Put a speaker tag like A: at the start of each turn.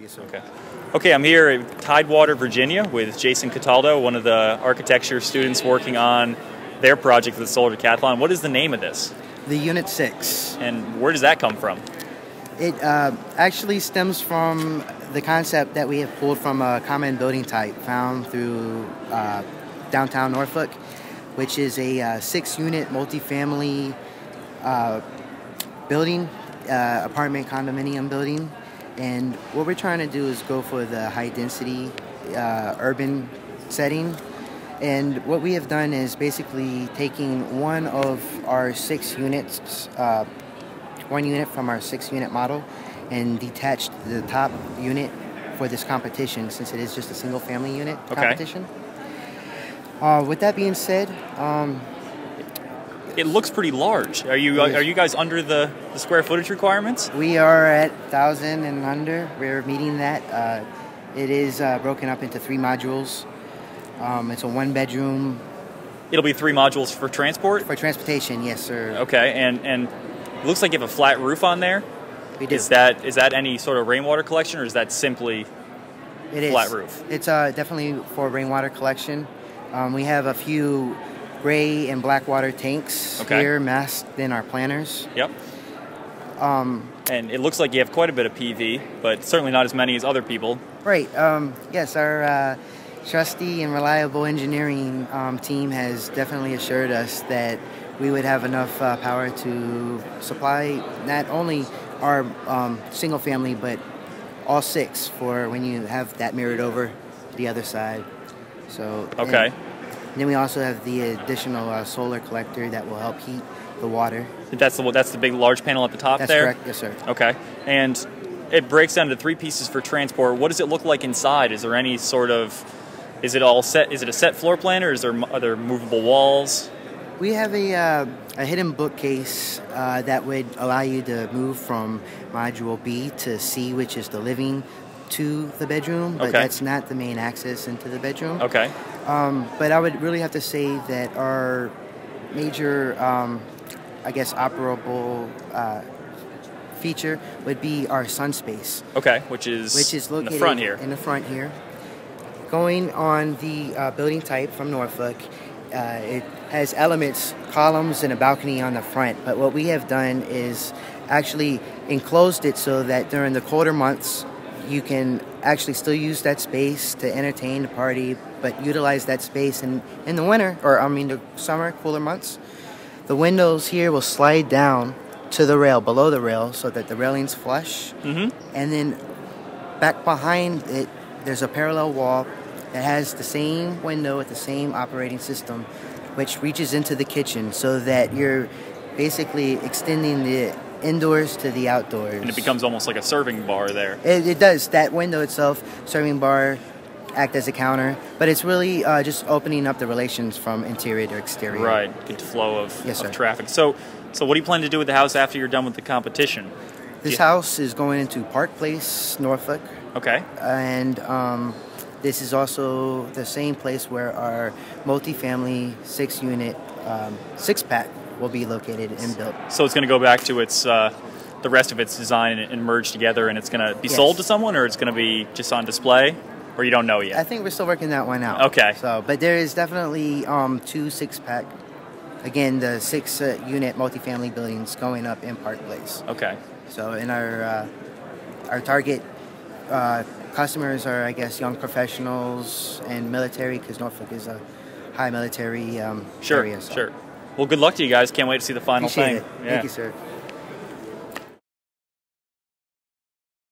A: Yes, sir.
B: Okay. Okay, I'm here at Tidewater, Virginia with Jason Cataldo, one of the architecture students working on their project for the Solar Decathlon. What is the name of this?
A: The Unit 6.
B: And where does that come from?
A: It actually stems from the concept that we have pulled from a common building type found through downtown Norfolk, which is a 6-unit multifamily building, apartment condominium building. And what we're trying to do is go for the high-density urban setting. And what we have done is basically taking one of our 6 units, one unit from our 6-unit model, and detached the top unit for this competition, since it is just a single-family unit competition. With that being said,
B: it looks pretty large. Are you guys under the square footage requirements?
A: We are at 1,000 and under. We're meeting that. It is broken up into 3 modules. It's a 1-bedroom.
B: It'll be 3 modules for transport?
A: For transportation, yes, sir.
B: Okay, and it looks like you have a flat roof on there.
A: We do.
B: Is that any sort of rainwater collection, or is that simply flat roof?
A: It's definitely for rainwater collection. We have a few gray and black water tanks here masked in our planners.
B: Yep. And it looks like you have quite a bit of PV, but certainly not as many as other people.
A: Right. Yes, our trusty and reliable engineering team has definitely assured us that we would have enough power to supply not only our single family, but all 6 for when you have that mirrored over the other side. So
B: okay.
A: And then we also have the additional solar collector that will help heat the water.
B: That's the big large panel at the top there?
A: That's correct, yes sir.
B: Okay. And it breaks down to 3 pieces for transport. What does it look like inside? Is there any sort of, is it all set, is it a set floor plan, or are there movable walls?
A: We have a hidden bookcase that would allow you to move from module B to C, which is the living, to the bedroom, but that's not the main access into the bedroom.
B: Okay.
A: But I would really have to say that our major, I guess, operable feature would be our sun space.
B: Okay, which is
A: located
B: in the front here.
A: In the front here. Going on the building type from Norfolk, it has elements, columns, and a balcony on the front. But what we have done is actually enclosed it so that during the colder months, you can actually still use that space to entertain the party, but utilize that space in the winter, or I mean the summer, cooler months. The windows here will slide down to the rail, below the rail, so that the railing's flush. And then back behind it, there's a parallel wall that has the same window with the same operating system, which reaches into the kitchen, so that you're basically extending the indoors to the outdoors.
B: And it becomes almost like a serving bar there.
A: It does. That window itself, serving bar, act as a counter, but it's really just opening up the relations from interior to exterior.
B: Right, good flow of,
A: yes,
B: of traffic. So what do you plan to do with the house after you're done with the competition?
A: This house is going into Park Place, Norfolk.
B: Okay.
A: And this is also the same place where our multifamily 6-unit 6-pack will be located and built.
B: So it's going to go back to its the rest of its design and merge together, and it's going to be sold to someone, or it's going to be just on display, or you don't know yet?
A: I think we're still working that one out.
B: Okay.
A: So, but there is definitely 2 6-pack. Again, the 6-unit multifamily buildings going up in Park Place.
B: Okay.
A: So, in our target customers are, I guess, young professionals and military, because Norfolk is a high military area. So.
B: Sure. Well, good luck to you guys. Can't wait to see the final thing.
A: Appreciate it. Thank you, sir.